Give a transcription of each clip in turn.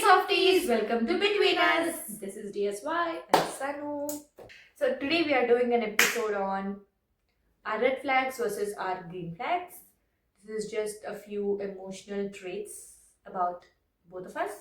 Softies, welcome to Between Us. This is DSY and Sanu. So today we are doing an episode on our red flags versus our green flags. This is just a few emotional traits about both of us.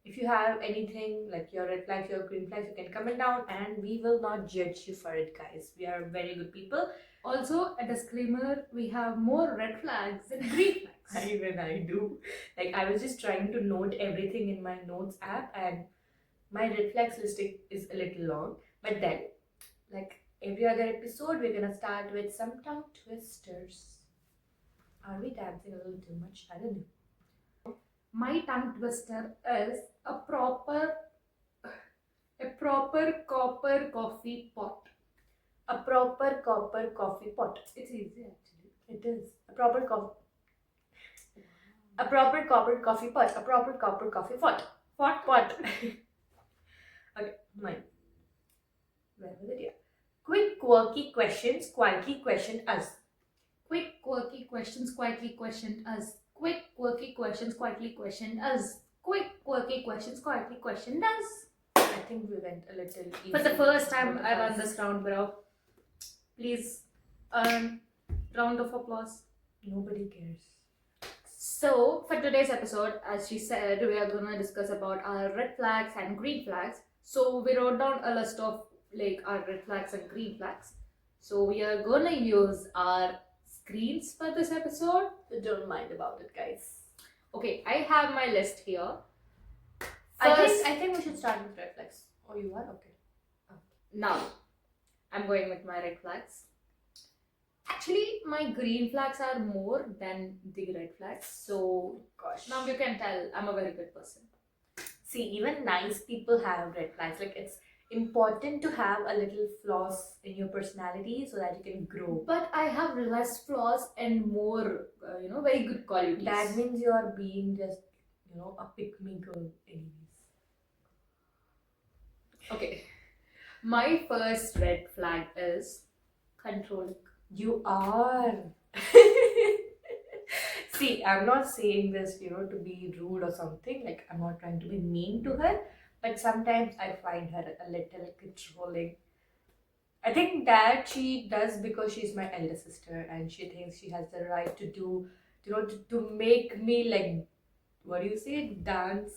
If you have anything like your red flags, your green flags, you can comment down and we will not judge you for it, guys. We are very good people. Also, a disclaimer, we have more red flags than green flags. Even I do. Like, I was just trying to note everything in my notes app, and my red flags listing is a little long. But then, like every other episode, we're gonna start with some tongue twisters. Are we dancing a little too much? I don't know. My tongue twister is a proper copper coffee pot. A proper copper coffee pot. It's easy actually. It is. A proper copper coffee pot. A proper copper coffee pot. Pot. Okay, mine. Where was it? Yeah. Quick quirky questions quietly question us. Quick quirky questions quietly question us. Quick quirky questions quietly question us. Quick quirky questions quietly question us. I think we went a little easy. For the first time both of I won us. this round, bro. Please, round of applause. Nobody cares. So, for today's episode, as she said, we are gonna discuss about our red flags and green flags. So, we wrote down a list of like our red flags and green flags. So, we are gonna use our screens for this episode. So don't mind about it, guys. Okay, I have my list here. I think we should start with red flags. Oh, you are? Okay. Now, I'm going with my red flags. Actually, my green flags are more than the red flags. So, Gosh. now you can tell I'm a very good person. See, even nice people have red flags. Like, it's important to have a little flaws in your personality so that you can grow. But I have less flaws and more, very good qualities. That means you're being just, a pick-me girl anyways. Okay. My first red flag is controlling. You are. See, I'm not saying this, to be rude or something. Like, I'm not trying to be mean to her. But sometimes I find her a little controlling. I think that she does because she's my elder sister and she thinks she has the right to do, to make me like, what do you say, dance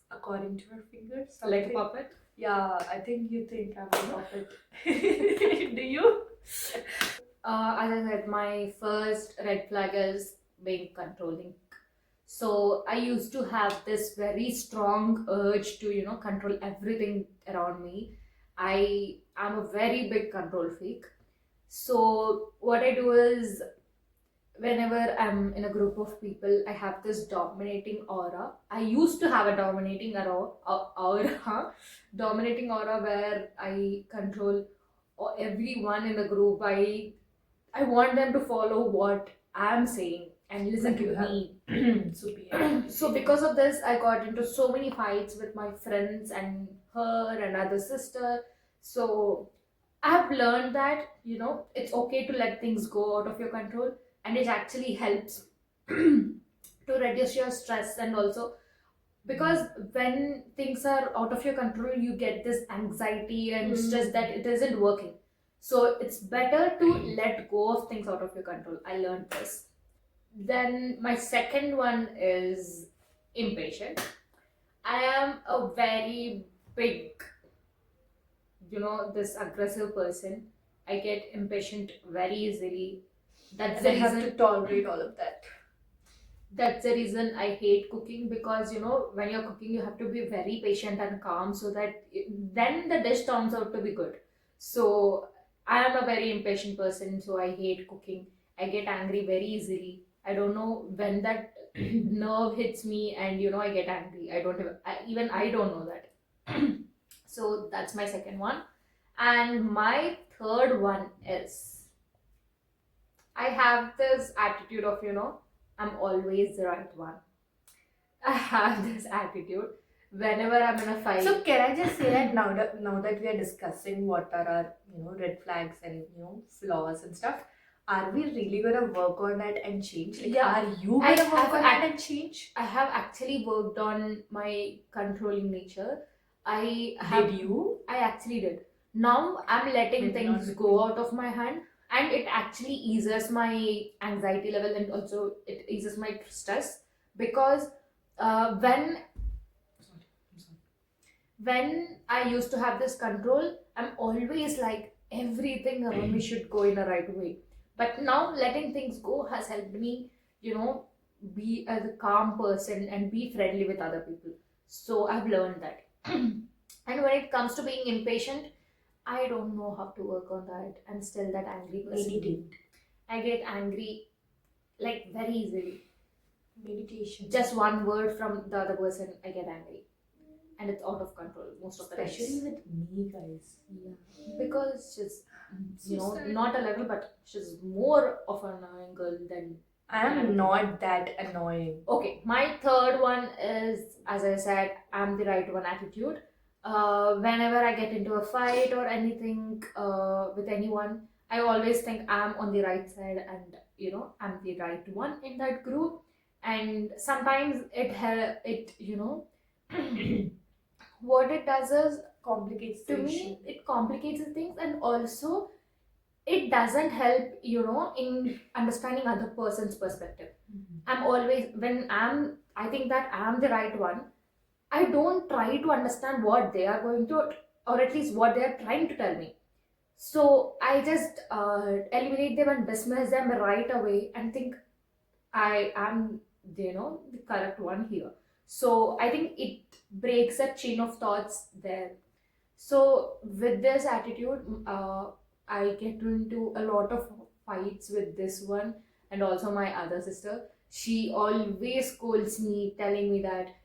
according to her fingers? Like a something. puppet. Yeah, I think you think I'm a puppet. Do you? As I said, my first red flag is being controlling. So I used to have this very strong urge to, control everything around me. I am a very big control freak. So what I do is whenever I'm in a group of people, I have this dominating aura. I used to have a dominating dominating aura where I control everyone in the group. I want them to follow what I'm saying and listen Like you to have- me. Superior. So because of this, I got into so many fights with my friends and her and other sister. So I have learned that it's okay to let things go out of your control, and it actually helps to reduce your stress. And also because when things are out of your control, you get this anxiety and stress that it isn't working. So it's better to let go of things out of your control. I learned this. Then my second one is impatient. I am a very big, this aggressive person. I get impatient very easily. That's the And I have reason. to tolerate all of that. That's the reason I hate cooking, because when you're cooking, you have to be very patient and calm so that then the dish turns out to be good. So I am a very impatient person, so I hate cooking. I get angry very easily. I don't know when that nerve hits me, and I get angry. I don't even I don't know that. So that's my second one. And my third one is I have this attitude of I'm always the right one. I have this attitude whenever I'm in a fight. So can I just say that now that we are discussing what are our red flags and flaws and stuff, are we really gonna work on that and change? Like, Yeah. are you I- gonna work I've on that and change? I have actually worked on my controlling nature. I have. Did you? I actually did. Now I'm letting Did things not. go out of my hand, and it actually eases my anxiety level, and also it eases my stress, because when I used to have this control, I'm always like everything around me should go in the right way. But now letting things go has helped me, be a calm person and be friendly with other people. So I've learned that. And when it comes to being impatient, I don't know how to work on that. I'm still that angry person. Meditate. I get angry like very easily. Meditation. Just one word from the other person, I get angry. And it's out of control most of the times. Especially with me, guys. Yeah. Because she's, So sad. not a little, but she's more of an annoying girl than. I am not that annoying. Okay, my third one is, as I said, I'm the right one attitude. Whenever I get into a fight or anything with anyone, I always think I'm on the right side, and I'm the right one in that group. And sometimes what it does is, Complicates to the me, issue. it complicates the things, and also it doesn't help in understanding other person's perspective. I'm always, I think that I'm the right one, I don't try to understand what they are going to, or at least what they are trying to tell me. So I just eliminate them and dismiss them right away and think I am, the correct one here. So I think it breaks a chain of thoughts there. So with this attitude, I get into a lot of fights with this one, and also my other sister. She always scolds me, telling me that,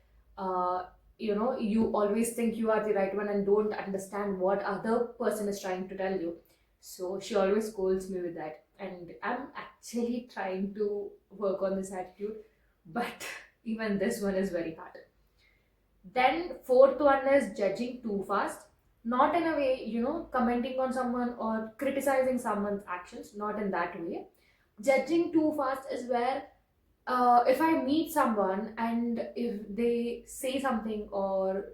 you always think you are the right one and don't understand what other person is trying to tell you. So she always scolds me with that, and I'm actually trying to work on this attitude, but even this one is very hard. Then fourth one is judging too fast, not in a way, commenting on someone or criticizing someone's actions, not in that way. Judging too fast is where, if I meet someone and if they say something or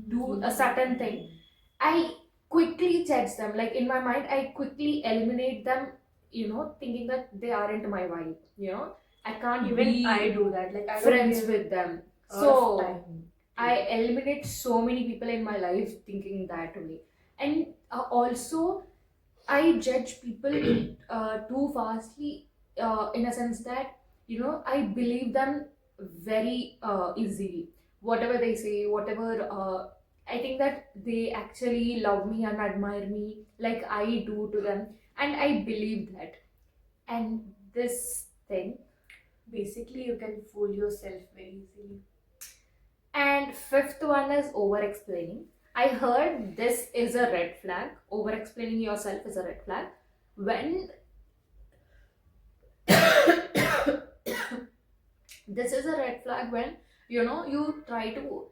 do a certain thing, I quickly judge them. Like in my mind, I quickly eliminate them, thinking that they aren't my vibe. I can't Even be I do that. Like, I don't friends give with them. a lot of So time. I eliminate so many people in my life thinking that way. And also, I judge people too fastly, in a sense that, I believe them very easily. Whatever they say, whatever, I think that they actually love me and admire me like I do to them. And I believe that. And this thing. Basically, you can fool yourself very easily. And fifth one is over explaining. I heard this is a red flag. Over explaining yourself is a red flag. When this is a red flag when you try to,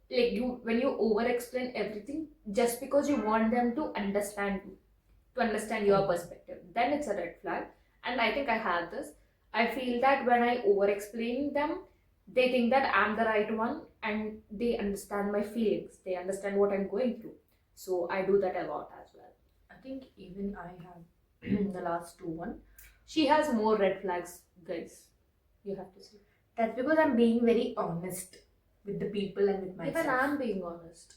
like, when you over explain everything just because you want them to understand you, to understand your perspective, then it's a red flag. And I think I have this. I feel that when I over explain them, they think that I'm the right one, and they understand my feelings, they understand what I'm going through. So I do that a lot as well. I think even I have the last two one. She has more red flags, guys. You have to see. That's because I'm being very honest with the people and with myself. Even I'm being honest.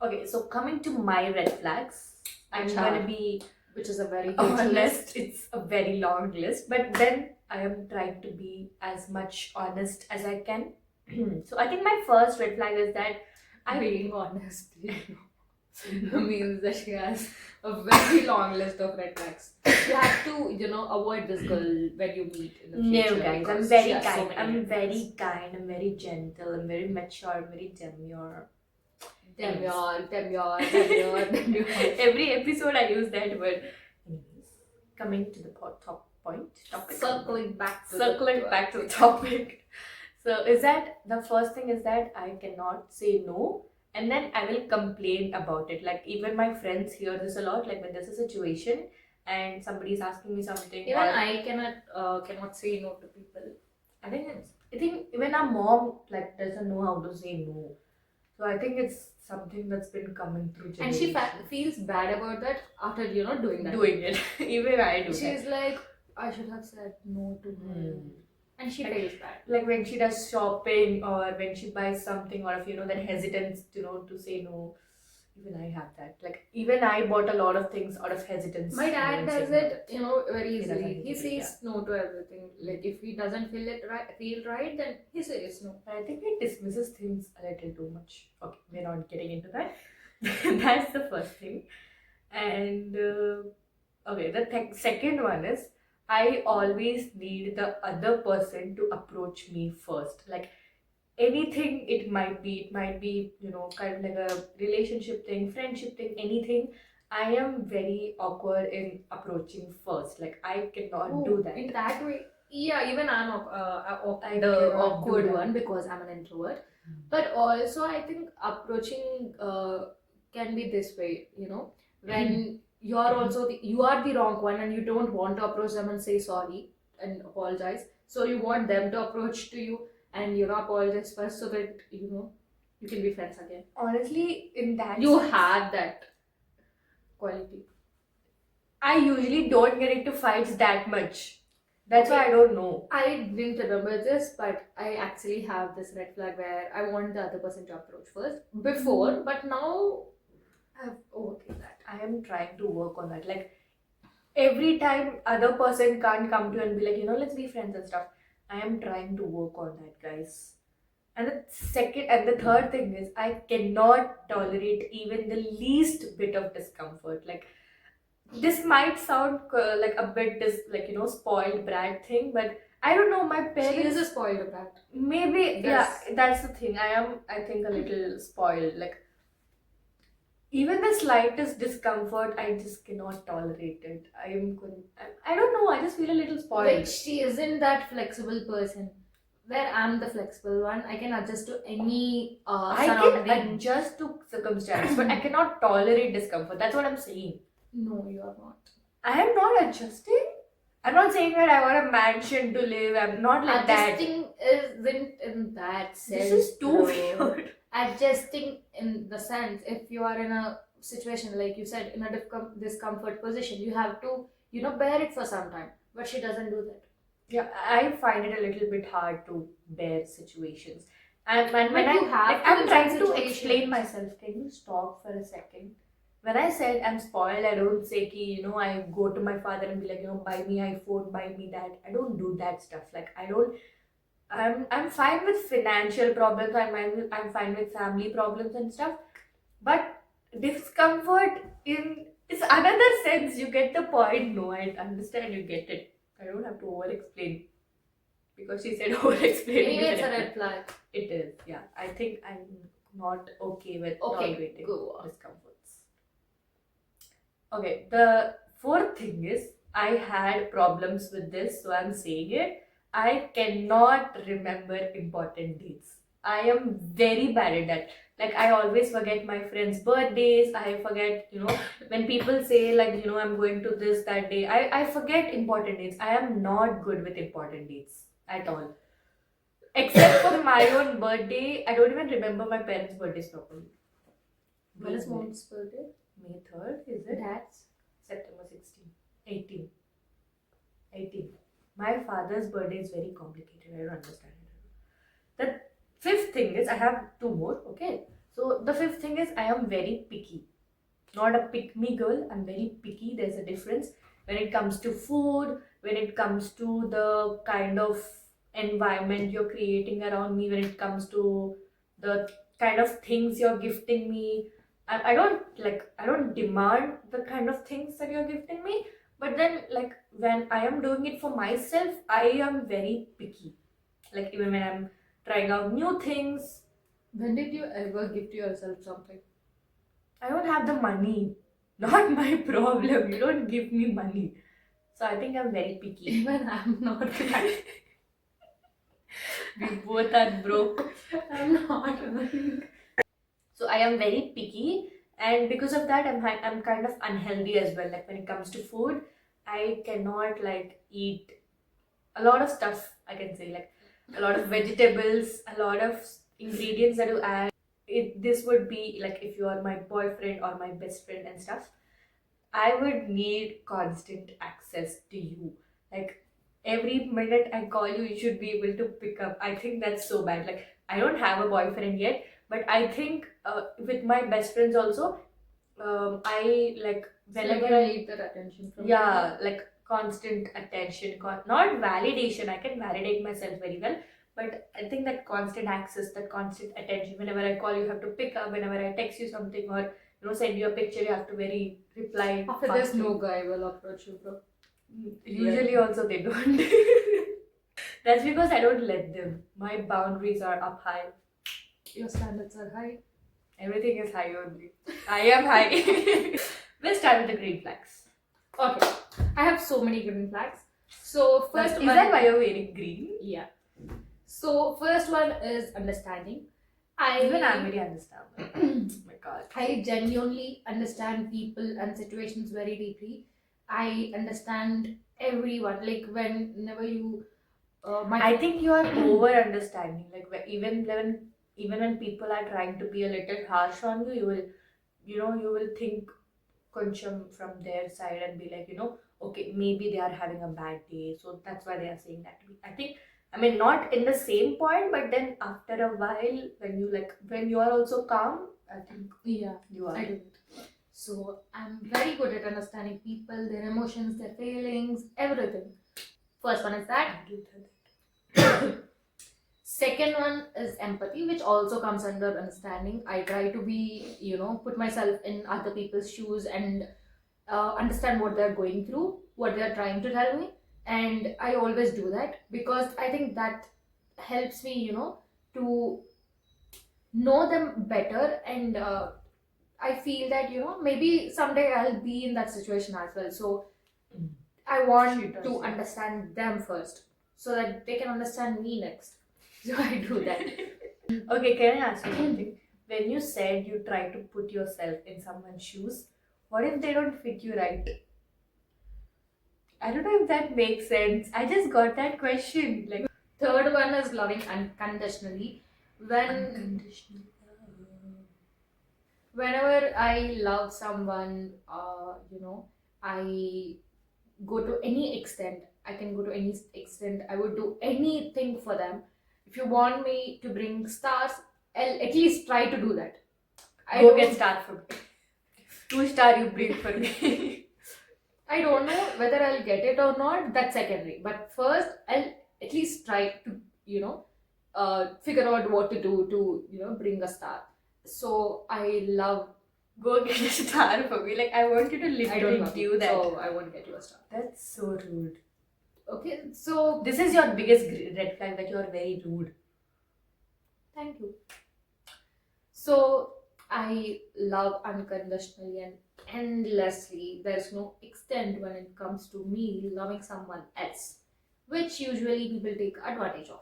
Okay, so coming to my red flags, I'm gonna be Which is a very huge honest. list. It's a very long list, but then I am trying to be as much honest as I can. So I think my first red flag is that Being honest, means that she has a very long list of red flags. You have to, avoid this girl when you meet in the future. No, guys, I'm because very she has so kind. many I'm red very flags. kind. I'm very gentle. I'm very mature. I'm very demure. Demure. Every episode I use that word. Anyways, coming to the topic. Circling back to the topic. So is that the first thing is that I cannot say no, and then I will complain about it. Like, even my friends hear this a lot. Like, when there's a situation and somebody's asking me something. Even or I cannot say no to people. I think even our mom like doesn't know how to say no. So I think it's something that's been coming through And she generations. feels bad about that after doing that. Doing it. Even I do that. She's like, I should have said no to her. And she feels bad. Like when she does shopping or when she buys something out of that hesitance to say no. Even I have that. Like even I bought a lot of things out of hesitance. My dad when does saying it, very He doesn't easily. do He it, says no to everything. Like if he doesn't feel right, then he says no. no. I think he dismisses things a little too much. Okay, we're not getting into that. That's the first thing. And okay, the second one is I always need the other person to approach me first. Like anything it might be, kind of like a relationship thing, friendship thing, anything. I am very awkward in approaching first. Like I cannot do that. In that way, yeah, even I'm I the cannot do awkward that. one because I'm an introvert. But also, I think approaching can be this way, when you are the wrong one and you don't want to approach them and say sorry and apologize. So you want them to approach to you and apologize first so that you can be friends again. Honestly, in that You sense, have that quality. I usually don't get into fights that much. That's why I don't know. I didn't remember this, but I actually have this red flag where I want the other person to approach first before, but now I've overcame that. I am trying to work on that. Like every time other person can't come to you and be like, let's be friends and stuff. I am trying to work on that, guys. And the third thing is I cannot tolerate even the least bit of discomfort. Like this might sound like a bit spoiled brat thing, but I don't know. My She is parents a spoiled brat. maybe Yes. yeah, that's the thing. I think a little spoiled. Like even the slightest discomfort, I just cannot tolerate it. I don't know. I just feel a little spoiled. Like she isn't that flexible person. Where I'm the flexible one, I can adjust to any I surrounding. can adjust to circumstance, but I cannot tolerate discomfort. That's what I'm saying. No, you are not. I am not adjusting. I'm not saying that I want a mansion to live. I'm not like Adjusting isn't in that that. sense. This is too bro. weird. Adjusting in the sense, if you are in a situation like you said, in a discomfort position, you have to bear it for some time. But she doesn't do that. Yeah, I find it a little bit hard to bear situations. And when But you have to I'm in trying some to situations. explain myself. Can you stop for a second? When I said I'm spoiled, I don't say ki, I go to my father and be like, buy me iPhone, buy me that. I don't do that stuff. Like I'm fine with financial problems. I'm fine with family problems and stuff. But discomfort is another sense. You get the point. No, I understand. You get it. I don't have to over-explain because she said over-explaining. Anyway, is it's a red red flag. It is. Yeah, I think I'm not okay with Okay, tolerating go on. discomforts. Okay, the fourth thing is I had problems with this, so I'm saying it. I cannot remember important dates. I am very bad at that. Like I always forget my friends' birthdays. I forget, when people say like, I'm going to this that day. I forget important dates. I am not good with important dates at all. Except for my own birthday, I don't even remember my parents' birthdays properly. When is mom's birthday? May 3rd, is it? Dad's? September 16, 18. 18. My father's birthday is very complicated. I don't understand it. The fifth thing is, I have two more, okay? So, the fifth thing is, I am very picky. Not a pick me girl, I'm very picky. There's a difference when it comes to food, when it comes to the kind of environment you're creating around me, when it comes to the kind of things you're gifting me. I don't demand the kind of things that you're gifting me, but then like when I am doing it for myself, I am very picky. Like even when I'm trying out new things, When did you ever gift yourself something? I don't have the money. Not my problem. You don't give me money. So I think I'm very picky. Even I'm not that. We both are broke. I'm not earning. So I am very picky, and because of that, I'm kind of unhealthy as well. Like when it comes to food, I cannot like eat a lot of stuff, I can say, like a lot of vegetables, a lot of ingredients that you add. This would be like if you are my boyfriend or my best friend and stuff, I would need constant access to you. Like every minute I call you, you should be able to pick up. I think that's so bad. Like I don't have a boyfriend yet, but I think with my best friends also, I like So like whenever you I, need that attention from yeah, like constant attention, not validation. I can validate myself very well, but I think that constant access, that constant attention. Whenever I call, you have to pick up. Whenever I text you something or send you a picture, you have to very reply. After this, fastly. no guy will approach you, bro. Usually, also they don't. That's because I don't let them. My boundaries are up high. Your standards are high. Everything is high only. I am high. We'll start with the green flags. Okay, I have so many green flags. So first Is one, that why you're wearing green? yeah. So first one is understanding. Even I'm very understanding. Oh my god. I genuinely understand people and situations very deeply. I understand everyone. Like whenever you, I think you are over understanding. Like even when people are trying to be a little harsh on you, you will think concham from their side and be like, okay, maybe they are having a bad day, so that's why they are saying that to me. I think, I mean, not in the same point, but then after a while, when you are also calm, I think yeah, you are. I do it. So I'm very good at understanding people, their emotions, their feelings, everything. First one is that. Second one is empathy, which also comes under understanding. I try to be, put myself in other people's shoes and understand what they're going through, what they're trying to tell me. And I always do that because I think that helps me, to know them better. And I feel that, maybe someday I'll be in that situation as well. So I want She does, to yeah. understand them first so that they can understand me next. So I do that. Okay, can I ask you something? When you said you try to put yourself in someone's shoes, what if they don't fit you right? I don't know if that makes sense. I just got that question. Like Third one is loving unconditionally. unconditional Whenever I love someone, I go to any extent. I can go to any extent. I would do anything for them. If you want me to bring stars, I'll at least try to do that. I Go don't- get star for me. 2 star you bring for me. I don't know whether I'll get it or not. That's secondary. But first, I'll at least try to, figure out what to do to, bring a star. So I love. Go get a star for me. Like I want you to I don't literally love do you, that. so I won't get you a star. That's so rude. Okay, so This is your biggest red flag, that you are very rude. thank you. So I love unconditionally and endlessly. There's no extent when it comes to me loving someone else, which usually people take advantage of.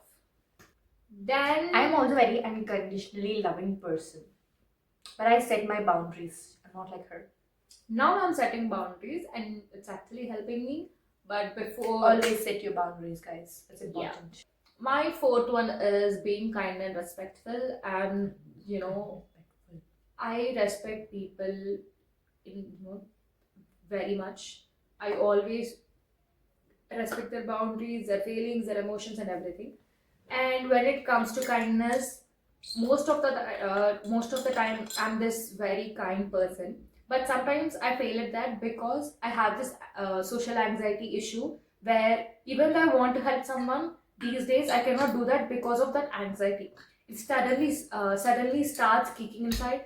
Then I'm also very unconditionally loving person. But I set my boundaries. I'm not like her. now I'm setting boundaries and it's actually helping me. But before, Always set your boundaries, guys. That's important. my fourth one is being kind and respectful. And I respect people in very much. I always respect their boundaries, their feelings, their emotions, and everything. And when it comes to kindness, most of the time I'm this very kind person. But sometimes I fail at that because I have this social anxiety issue where even though I want to help someone, these days I cannot do that because of that anxiety. It suddenly starts kicking inside,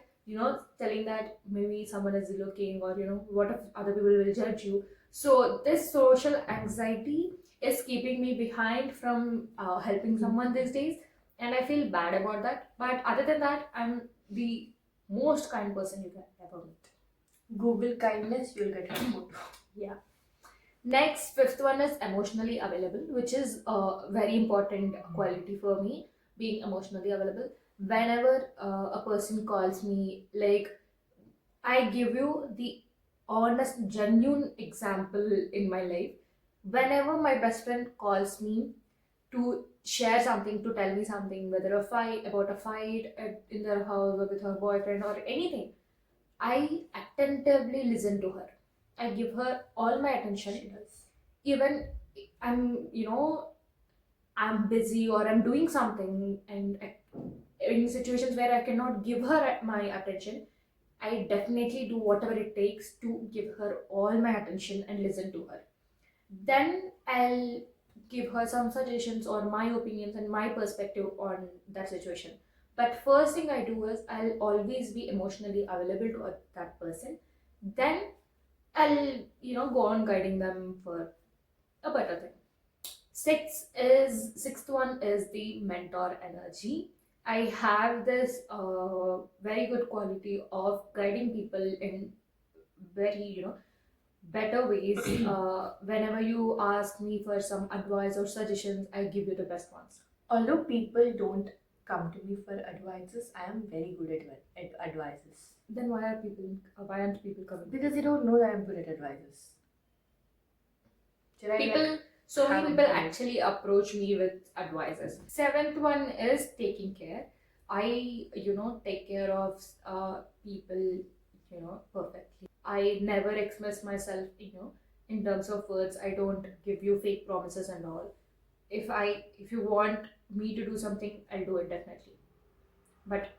telling that maybe someone is looking, or what if other people will judge you. So this social anxiety is keeping me behind from helping someone these days, and I feel bad about that. But other than that, I'm the most kind person you can ever meet. Google kindness, you'll get her photo. Yeah. Next, fifth one is emotionally available, which is a very important quality for me, being emotionally available. Whenever a person calls me, like, I give you the honest, genuine example in my life. Whenever my best friend calls me to share something, to tell me something, whether a fight in their house or with her boyfriend or anything, I attentively listen to her. I give her all my attention. She does. Even I'm busy or I'm doing something, and in situations where I cannot give her my attention, I definitely do whatever it takes to give her all my attention and listen to her. Then I'll give her some suggestions or my opinions and my perspective on that situation. But first thing I do is I'll always be emotionally available to that person. Then I'll go on guiding them for a better thing. Sixth one is the mentor energy. I have this very good quality of guiding people in very better ways. Whenever you ask me for some advice or suggestions, I give you the best ones. Although people don't come to me for advices, I am very good at advices. Then why aren't people coming? Because they don't know that I'm good at advices. So many have people advice. actually approach me with advices. Seventh one is taking care. I take care of people perfectly. I never express myself in terms of words. I don't give you fake promises and all. If you want me to do something, I'll do it definitely, but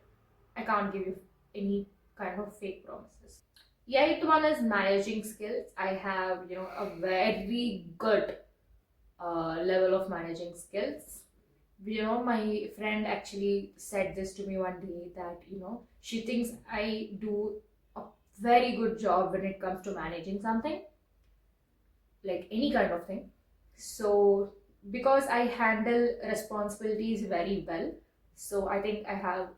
I can't give you any kind of fake promises. Eighth one is managing skills. I have a very good level of managing skills. My friend actually said this to me one day, that she thinks I do a very good job when it comes to managing something, like any kind of thing. So because I handle responsibilities very well, so I think I have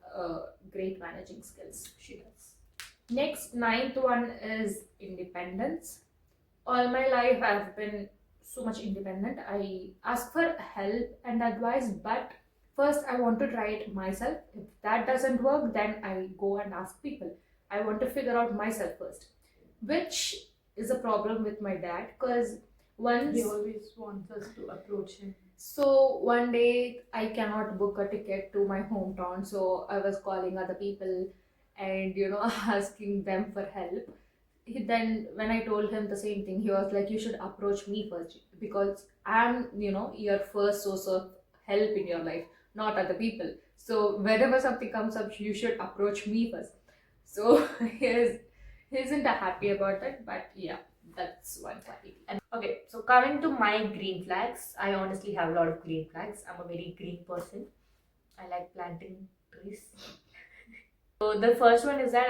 great managing skills. She does. Next, ninth one is independence. All my life I've been so much independent. I ask for help and advice, but first I want to try it myself. If that doesn't work, then I go and ask people. I want to figure out myself first, which is a problem with my dad, because once He always wants us to approach him. so one day I cannot book a ticket to my hometown, so I was calling other people and asking them for help. Then when I told him the same thing, he was like, "You should approach me first, because I'm your first source of help in your life, not other people. So whenever something comes up, you should approach me first." So he isn't happy about that, but yeah, that's one quality. And okay, so coming to my green flags, I honestly have a lot of green flags. I'm a very green person. I like planting trees. So the first one is that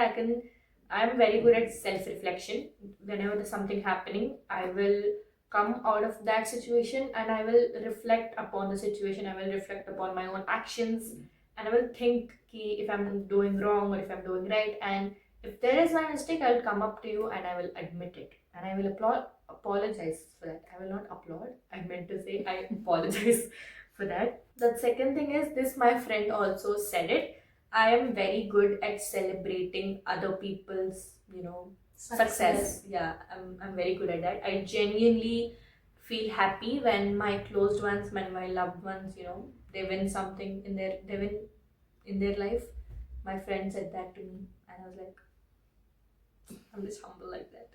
I'm very good at self-reflection. Whenever there's something happening, I will come out of that situation and I will reflect upon the situation. I will reflect upon my own actions and I will think if I'm doing wrong or if I'm doing right. And if there is my mistake, I will come up to you and I will admit it. And I will apologize for that. I will not applaud. I meant to say I apologize for that. The second thing is this, my friend also said it. I am very good at celebrating other people's, success. Yeah, I'm very good at that. I genuinely feel happy when my closed ones, when my loved ones, they win something they win in their life. My friend said that to me, and I was like, I'm just humble like that.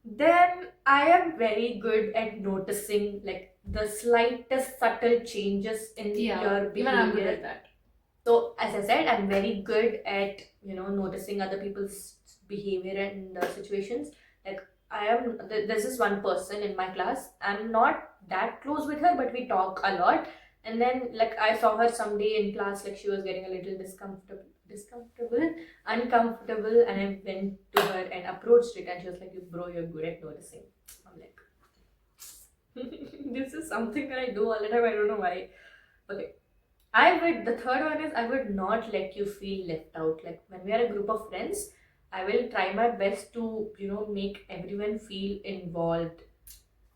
Then I am very good at noticing like the slightest subtle changes in your behavior. Even I'm good at that. So as I said, I'm very good at noticing other people's behavior and situations. Like there's this one person in my class. I'm not that close with her, but we talk a lot. And then like I saw her someday in class, like she was getting a little uncomfortable, and I went to her and approached it, and she was like, "Bro, you're good at noticing." I'm like, this is something that I do all the time. I don't know why. Okay. The third one is I would not let you feel left out. Like when we are a group of friends, I will try my best to, make everyone feel involved.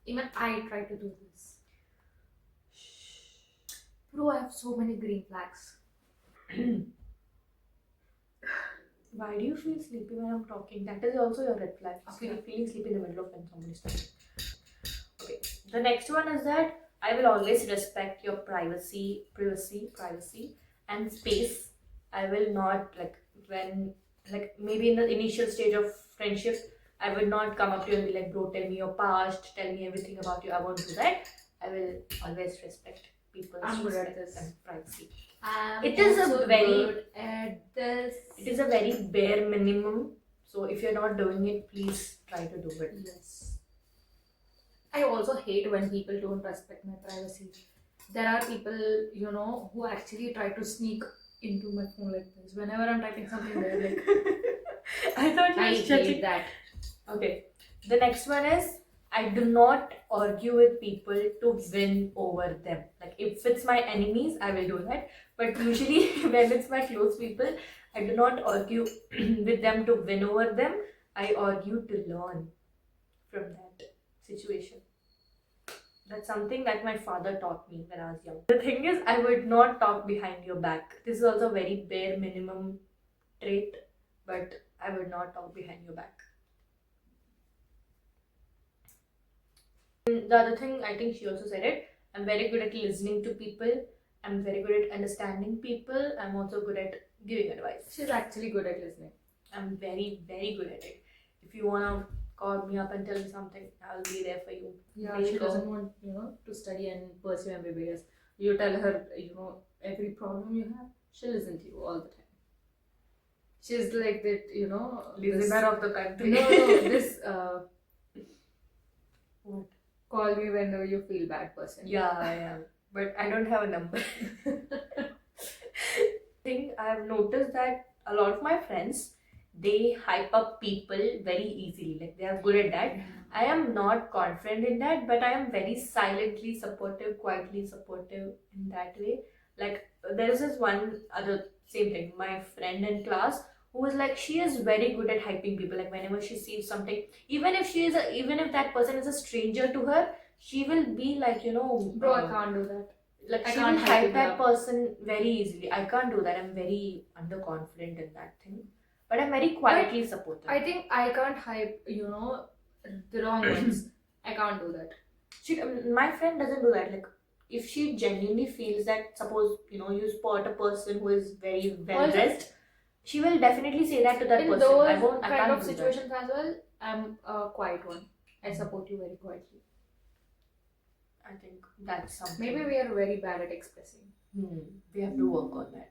Even I try to do this. Bro, I have so many green flags. Why do you feel sleepy when I'm talking? That is also your red flag. Okay. You're feeling sleepy in the middle of when somebody's talking. Okay. The next one is that I will always respect your privacy, and space. I will not maybe in the initial stage of friendship, I will not come up to you and be like, bro, tell me your past, tell me everything about you. I won't do that. I will always respect people's I'm good at respect this. and privacy. I'm It is a also very- good at this. It is a very bare minimum. So if you're not doing it, please try to do it. Yes. I also hate when people don't respect my privacy. There are people, who actually try to sneak into my phone like this. Whenever I'm typing something, they're like, I thought you I were hate judging. that. Okay. The next one is I do not argue with people to win over them. Like if it's my enemies, I will do that. But usually when it's my close people, I do not argue with them to win over them. I argue to learn from that situation. That's something that my father taught me when I was young. The thing is, I would not talk behind your back. This is also a very bare minimum trait, but I would not talk behind your back. The other thing, I think she also said it, I'm very good at listening to people. I'm very good at understanding people. I'm also good at giving advice. She's actually good at listening. I'm very, very good at it. If you wanna call me up and tell me something, I'll be there for you. Yeah, There she you go. doesn't want, to study and pursue MBBS. You tell her, every problem you have, she'll listen to you all the time. She's like that, Listener of the country. No, this What? call me whenever you feel bad person. Yeah, I am. But I don't have a number. I've noticed that a lot of my friends, they hype up people very easily. Like they are good at that. I am not confident in that, but I am very silently supportive, quietly supportive in that way. Like there is this one other same thing. My friend in class who is like she is very good at hyping people. Like whenever she sees something, even if that person is a stranger to her, she will be like Bro, I can't do that. like I she can't will hype hype you that up. person very easily. I can't do that. I'm very underconfident in that thing. But I'm very quietly supportive. I think I can't hype, the wrong ones. I can't do that. My friend doesn't do that. Like if she genuinely feels that, suppose you spot a person who is very well dressed, she will definitely say that to that In person. those I kind can't of do that. situations as well, I'm a quiet one. I support you very quietly. I think that's something. Maybe we are very bad at expressing. We have to work on that.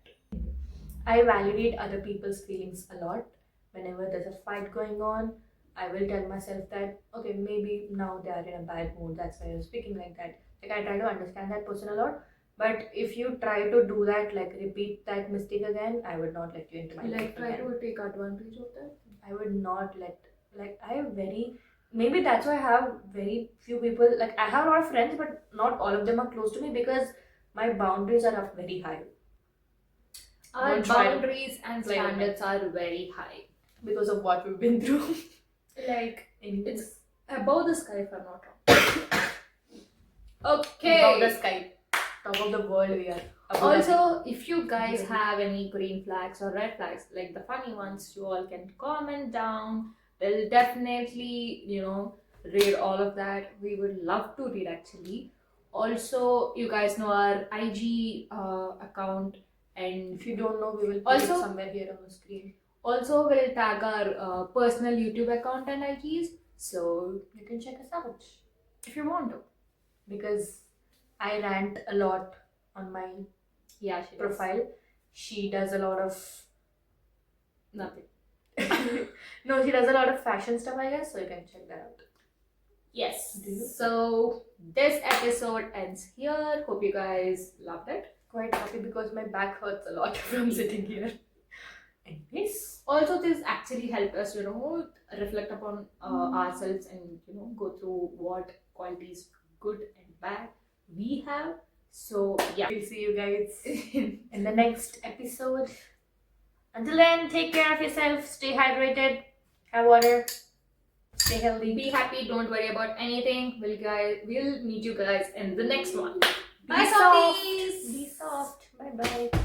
I validate other people's feelings a lot. Whenever there's a fight going on, I will tell myself that, okay, maybe now they are in a bad mood, that's why you're speaking like that. Like I try to understand that person a lot. But if you try to do that, like repeat that mistake again, I would not let you into my life Like try again. to take advantage of that. I would not I have maybe that's why I have very few people. Like I have a lot of friends, but not all of them are close to me because my boundaries are up very high. Our Don't try to boundaries and play with me. standards are very high. Because of what we've been through. Like Anyways. it's above the sky if I'm not wrong. Okay. Above the sky. Top of the world we are. Above Also, if you guys Yeah. have any green flags or red flags, like the funny ones, you all can comment down. We'll definitely, read all of that. We would love to read actually. Also, you guys know our IG account, and If you don't know, we will put it Also- somewhere here on the screen. also we'll tag our personal YouTube account and IGs. So You can check us out. if you want to, Because I rant a lot on my yeah, she does. profile. She does a lot of Nothing. no, she does a lot of fashion stuff, I guess, so you can check that out. Yes. Do you? So this episode ends here. Hope you guys loved it. Quite happy because my back hurts a lot from sitting here. Anyways, Also, this actually helped us, reflect upon ourselves and go through what qualities good and bad we have. So yeah. we'll see you guys in the next episode. Until then, take care of yourself, stay hydrated, have water, stay healthy. Be happy. Don't worry about anything. We'll meet you guys in the next one. Be Bye, soft. softies. Be soft. Bye bye.